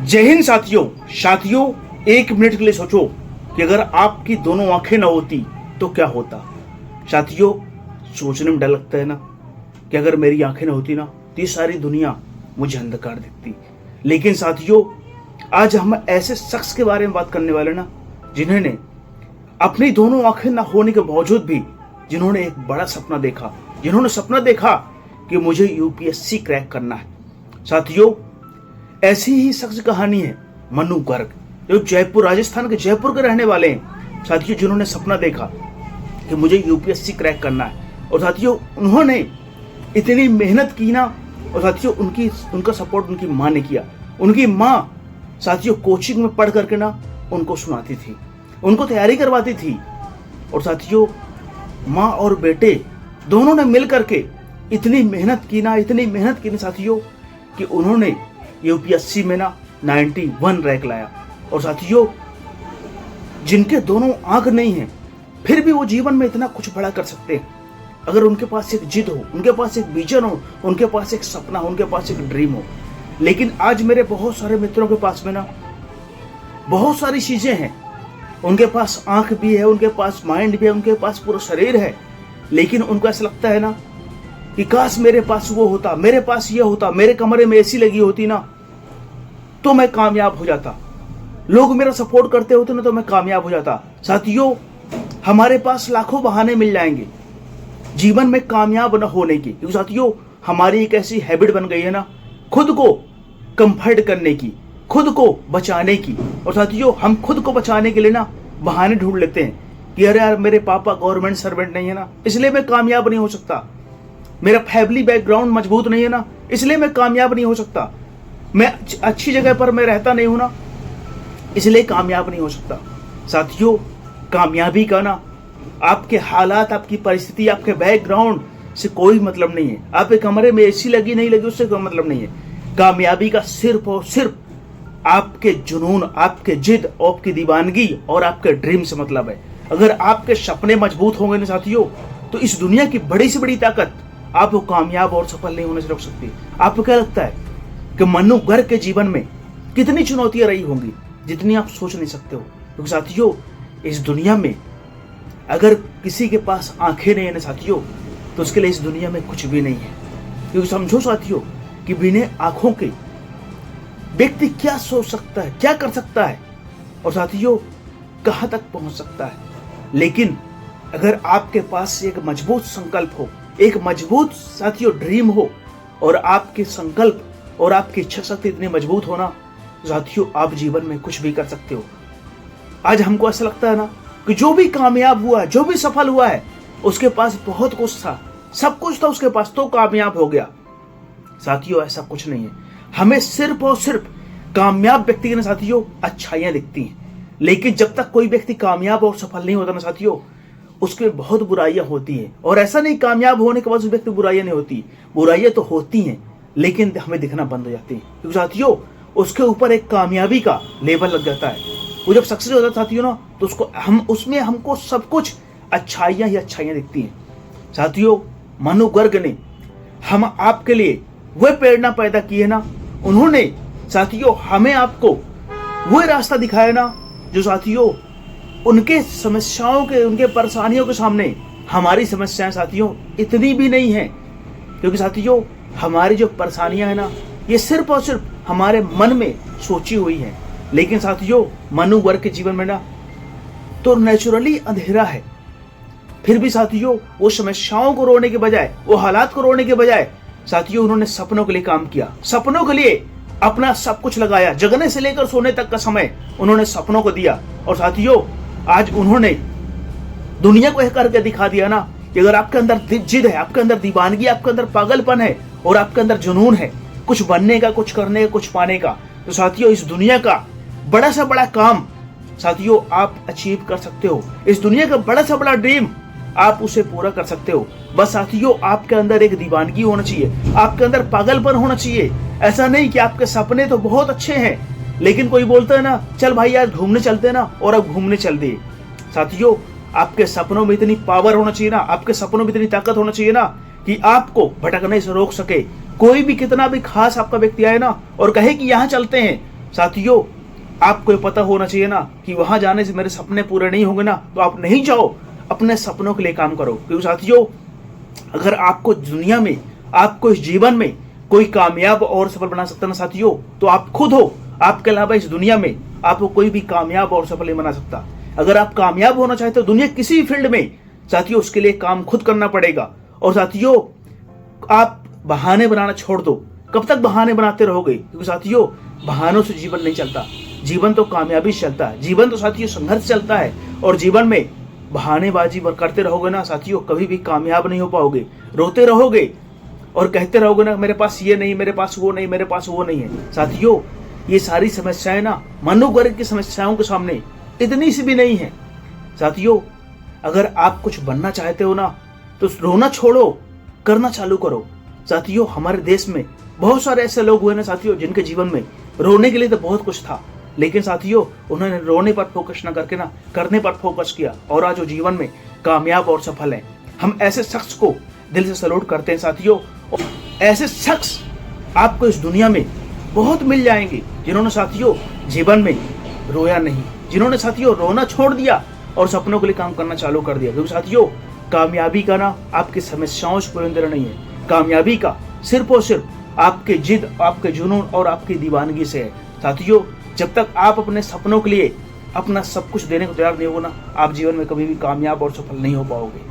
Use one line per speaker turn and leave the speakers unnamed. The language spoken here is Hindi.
जय हिंद साथियों। एक मिनट के लिए सोचो कि अगर आपकी दोनों आंखें ना होती तो क्या होता। साथियों, सोचने में डर लगता है ना कि अगर मेरी आंखें ना होती ना तो ये सारी दुनिया मुझे अंधकार दिखती। लेकिन साथियों, आज हम ऐसे शख्स के बारे में बात करने वाले ना जिन्होंने अपनी दोनों आंखें ना होने के बावजूद भी जिन्होंने एक बड़ा सपना देखा, जिन्होंने सपना देखा कि मुझे यूपीएससी क्रैक करना है। साथियों, ऐसी ही शख्स कहानी है मनु गर्ग, जो जयपुर, राजस्थान के जयपुर के रहने वाले हैं। साथियों, जिन्होंने सपना देखा कि मुझे यूपीएससी क्रैक करना है और साथियों उन्होंने इतनी मेहनत की ना, और साथियों उनका सपोर्ट उनकी माँ ने किया। उनकी माँ साथियों कोचिंग में पढ़ करके ना उनको सुनाती थी, उनको तैयारी करवाती थी। और साथियों माँ और बेटे दोनों ने मिल करके इतनी मेहनत की ना साथियों कि उन्होंने यूपीएससी में ना 91 रैंक लाया। और साथियों, जिनके दोनों आंख नहीं है फिर भी वो जीवन में इतना कुछ बड़ा कर सकते हैं अगर उनके पास एक जिद हो, उनके पास एक विजन हो, उनके पास एक सपना हो, उनके पास एक ड्रीम हो। लेकिन आज मेरे बहुत सारे मित्रों के पास में ना बहुत सारी चीजें हैं। उनके पास आंख भी है, उनके पास माइंड भी है, उनके पास पूरा शरीर है, लेकिन उनको ऐसा लगता है ना कि काश मेरे पास वो होता, मेरे पास ये होता, मेरे कमरे में एसी लगी होती ना तो मैं कामयाब हो जाता, लोग मेरा सपोर्ट करते होते ना तो मैं कामयाब हो जाता। साथियों, हमारे पास लाखों बहाने मिल जाएंगे जीवन में कामयाब न होने की, क्योंकि साथियों हमारी एक ऐसी हैबिट बन गई है ना खुद को कंफर्ट करने की, खुद को बचाने की। और साथियों हम खुद को बचाने के लिए ना बहाने ढूंढ लेते हैं कि अरे यार मेरे पापा गवर्नमेंट सर्वेंट नहीं है ना इसलिए मैं कामयाब नहीं हो सकता, मेरा फैमिली बैकग्राउंड मजबूत नहीं है ना इसलिए मैं कामयाब नहीं हो सकता, मैं अच्छी जगह पर मैं रहता नहीं हूं ना इसलिए कामयाब नहीं हो सकता। साथियों, कामयाबी का ना आपके हालात, आपकी परिस्थिति, आपके बैकग्राउंड से कोई मतलब नहीं है। आपके कमरे में एसी लगी नहीं लगी उससे कोई मतलब नहीं है। कामयाबी का सिर्फ और सिर्फ आपके जुनून, आपके जिद, आपकी दीवानगी और आपके ड्रीम से मतलब है। अगर आपके सपने मजबूत होंगे ना साथियों तो इस दुनिया की बड़ी से बड़ी ताकत आपको कामयाब और सफल नहीं होने से रोक सकती। आपको क्या लगता है कि मनु गर्ग के जीवन में कितनी चुनौतियां रही होंगी जितनी आप सोच नहीं सकते हो। क्योंकि साथियों इस दुनिया में अगर किसी के पास आंखें नहीं है ना साथियों तो उसके लिए इस दुनिया में कुछ भी नहीं है। क्योंकि समझो साथियों कि बिना आंखों के व्यक्ति क्या सोच सकता है, क्या कर सकता है और साथियों कहां तक पहुंच सकता है। लेकिन अगर आपके पास एक मजबूत संकल्प हो, एक मजबूत साथियों ड्रीम हो और आपके संकल्प और आपकी इच्छा शक्ति इतनी मजबूत हो ना साथियों आप जीवन में कुछ भी कर सकते हो। आज हमको ऐसा लगता है ना कि जो भी कामयाब हुआ है, जो भी सफल हुआ है उसके पास बहुत कुछ था, सब कुछ था उसके पास तो कामयाब हो गया। साथियों ऐसा कुछ नहीं है। हमें सिर्फ और सिर्फ कामयाब व्यक्ति के ना साथियों अच्छाइयां दिखती हैं, लेकिन जब तक कोई व्यक्ति कामयाब और सफल नहीं होता ना साथियों उसके बहुत बुराइयां होती हैं। और ऐसा नहीं कामयाब होने के बाद उस व्यक्ति बुराइयां नहीं होती, बुराइयां तो होती हैं लेकिन हमें दिखना बंद हो जाती है। क्योंकि साथियों उसके ऊपर एक कामयाबी का लेबल लग जाता है। वो जब सक्सेस होता है साथियों ना तो उसमें हमको सब कुछ अच्छाइयां ही अच्छाइयां दिखती हैं। साथियों मनु गर्ग ने हम आपके लिए वह प्रेरणा पैदा की है ना, उन्होंने साथियों हमें आपको वह रास्ता दिखाया ना जो साथियों उनके समस्याओं के, उनके परेशानियों के सामने हमारी समस्याएं साथियों इतनी भी नहीं है। क्योंकि साथियों हमारी जो परेशानियां है ना ये सिर्फ और सिर्फ हमारे मन में सोची हुई है। लेकिन साथियों मनु गर्ग के जीवन में ना तो नेचुरली अंधेरा है, फिर भी साथियों वो समस्याओं को रोने के बजाय, वो हालात को रोने के बजाय साथियों उन्होंने सपनों के लिए काम किया, सपनों के लिए अपना सब कुछ लगाया। जगने से लेकर सोने तक का समय उन्होंने सपनों को दिया। और साथियों आज उन्होंने दुनिया को करके दिखा दिया ना कि अगर आपके अंदर जिद है, आपके अंदर दीवानगी, आपके अंदर पागलपन है और आपके अंदर जुनून है कुछ बनने का, कुछ करने का, कुछ पाने का, तो साथियों इस दुनिया का बड़ा से बड़ा काम साथियों आप अचीव कर सकते हो। इस दुनिया का बड़ा से बड़ा ड्रीम आप उसे पूरा कर सकते हो। बस साथियों आपके अंदर एक दीवानगी होना चाहिए, आपके अंदर पागलपन होना चाहिए। ऐसा नहीं कि आपके सपने तो बहुत अच्छे हैं लेकिन कोई बोलता है ना चल भाई यार घूमने चलते हैं ना और अब घूमने चल दिए। साथियों आपके सपनों में इतनी पावर होना चाहिए ना, आपके सपनों में इतनी ताकत होना चाहिए ना कि आपको भटकने से रोक सके। कोई भी कितना भी खास आपका व्यक्ति आए ना और कहे कि यहाँ चलते हैं, साथियों, आपको ये पता होना चाहिए ना कि वहां जाने से मेरे सपने पूरे नहीं होंगे ना, तो आप नहीं जाओ, अपने सपनों के लिए काम करो। क्योंकि साथियों, अगर आपको दुनिया में, आपको इस जीवन में कोई कामयाब और सफल बना सकता है ना साथियों, तो आप खुद हो। आपके अलावा इस दुनिया में आपको कोई भी कामयाब और सफल नहीं बना सकता। अगर आप कामयाब होना चाहते हो दुनिया किसी भी फील्ड में साथियों, उसके लिए काम खुद करना पड़ेगा। और साथियों, आप बहाने बनाना छोड़ दो। कब तक बहाने बनाते रहोगे? क्योंकि साथियों, बहानों से जीवन नहीं चलता, जीवन तो कामयाबी से चलता है। जीवन तो साथियों संघर्ष चलता है, और जीवन में बहानेबाजी करते रहोगे ना साथियों, कभी भी कामयाब नहीं हो पाओगे। रोते रहोगे और कहते रहोगे ना, मेरे पास ये नहीं, मेरे पास वो नहीं, मेरे पास वो नहीं है। साथियों, ये सारी समस्याएं ना मनोवर्ग की समस्याओं के सामने इतनी सी भी नहीं है। साथियों, अगर आप कुछ बनना चाहते हो ना, तो रोना छोड़ो, करना चालू करो। साथियों, हमारे देश में बहुत सारे ऐसे लोग हुए ना साथियों, जिनके जीवन में रोने के लिए तो बहुत कुछ था, लेकिन साथियों उन्होंने रोने पर फोकस न करके ना करने पर फोकस किया, और आज वो जीवन में कामयाब और सफल हैं। हम ऐसे शख्स को दिल से सैल्यूट करते हैं साथियों। और ऐसे शख्स आपको इस दुनिया में बहुत मिल जाएंगे, जिन्होंने साथियों जीवन में रोया नहीं, जिन्होंने साथियों रोना छोड़ दिया और सपनों के लिए काम करना चालू कर दिया। क्योंकि साथियों, कामयाबी का ना आपकी समस्याओं से बुलंदर नहीं है, कामयाबी का सिर्फ और सिर्फ आपके जिद, आपके जुनून और आपकी दीवानगी से है। साथियों, जब तक आप अपने सपनों के लिए अपना सब कुछ देने को तैयार नहीं होगा ना, आप जीवन में कभी भी कामयाब और सफल नहीं हो पाओगे।